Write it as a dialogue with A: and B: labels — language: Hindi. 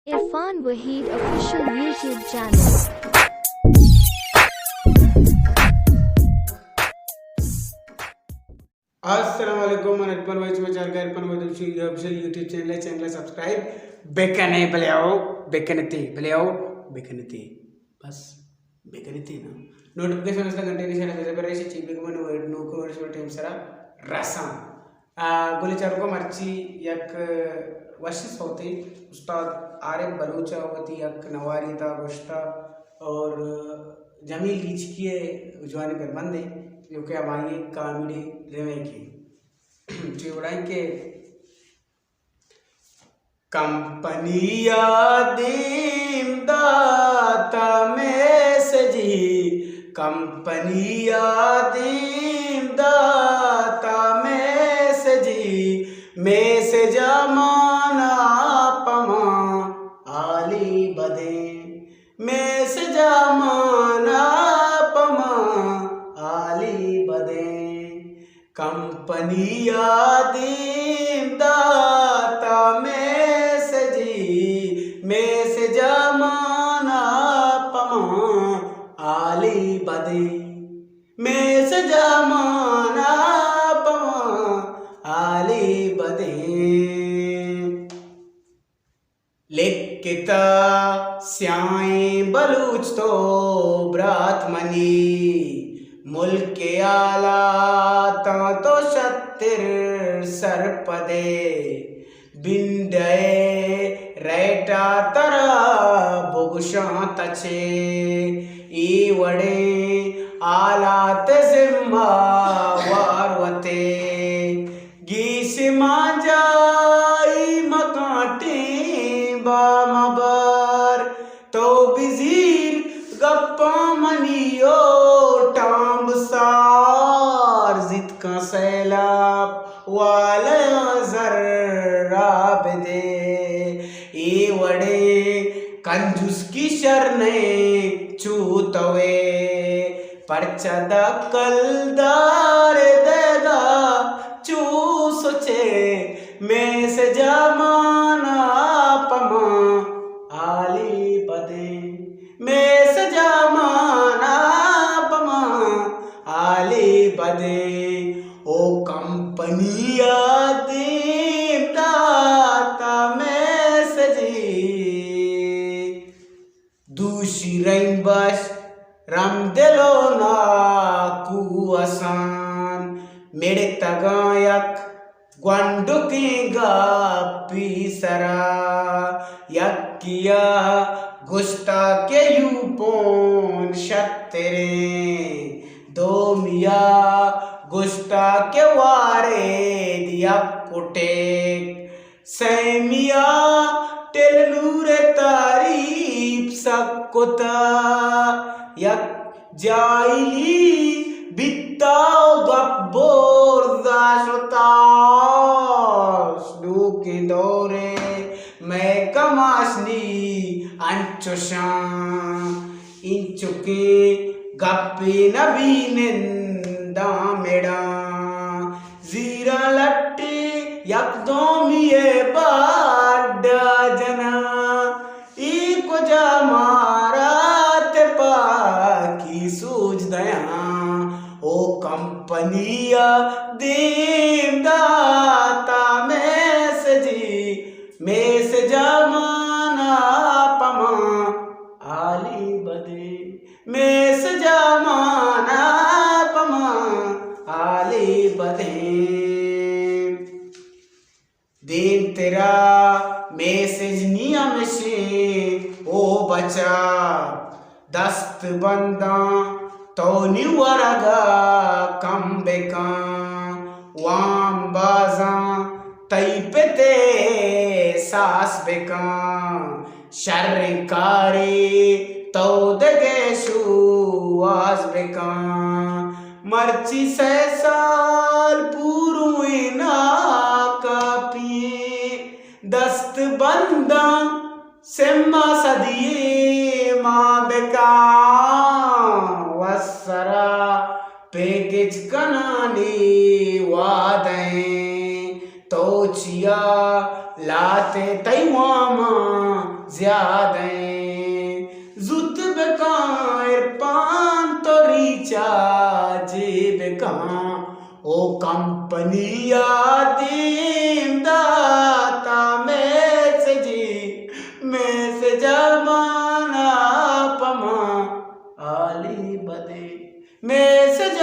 A: Irfan Waheed official YouTube channel.
B: अस्सलाम वालेकुम मन अकबर वाइस में चार का इरफान वाहिद official YouTube channel subscribe bakanae बले आओ बेकनती बस बेकनती ना नोटिफिकेशन वस्ता घंटे निशान बेजे पर रेसी चीबी को मन वर्ड नो को वर्ड टाइम सरा रसम गोली चार को मर्ची यक वर्षिस होते उस्ताद आरिफ बलूचा होती यक नवारी था गुश्ता और जमील गिचकिए जवानी पर बंदे जो कि हमारी कॉमेडी लेवे की चिवड़ाई के कंपनिया दीम दाता मैसेजी कंपनिया दीम दाता मैसेजी मैसेज माना पमा आली बदे मैसेज माना पमा आली बदे कंपनिया दीम दाता मैसेजी मैसेज माना पमा आली बदे मैसेज माना पमा आली बदे लिखता स्याई बलूच तो ब्रातमनी मुल्क के आला तो शत्तिर सरपदे बिंडे रेटा तरा बुगशा तचे ई वड़े आलात जिम्मा वारवते गीस माजाई मकाटे बामबर तो बिजीर गप्पा मनियो टांब सार जित का सैलाब वाले जर्राब दे ए वड़े कंजूस की शरने चूतवे परचदा कलदार देगा चूसचे में से जमाना पमा आली बदे में से जमाना पमा आली बदे ओ कंपनिया दीम दाता मैसेजी दूषी रंग बस रम दिलो ना कु आसान मेरे तगायक ग्वांडुकी गापी सरा यकिया गुस्ता के यूपोन शत्तरे दो मिया गुस्ता के वारे दिया कुटे सैमिया टेलनूरे तारीफ सकुता यक जाइली बित्ताओ गब्बोर दाशुता स्नूकी दौरे मैं कमाशनी अंचुशा इंचुके गप्पी नबीनिंदा मेड़ा जीरा लट्टी यकदोमिये बाड्डा जना इको जमारा ते पाकी सूझ दया ओ कंपनिया दीम दाता मैसेजी मैसेज माना पमा आली बदे मैसेज माना पमा आली बदे दिन तेरा मैसेज नियम से ओ बचा दस्त बंदा तो निवरगा कम बेका वाम बाजा तैपते सास बेका शर्रिकारी तो दगेशु आस बेका मर्ची से साल पूरुई ना कापी दस्त बंदा सेम्मा सदिये माँ बेका वसरा पैकेज कनानी वादें तो चिया लाते तैवामा ज्यादा जुत बेकां इरफान तो रिचार्ज बेकां ओ कंपनी यादीम दाता मैसेज माना पमा आली बदे मैसेज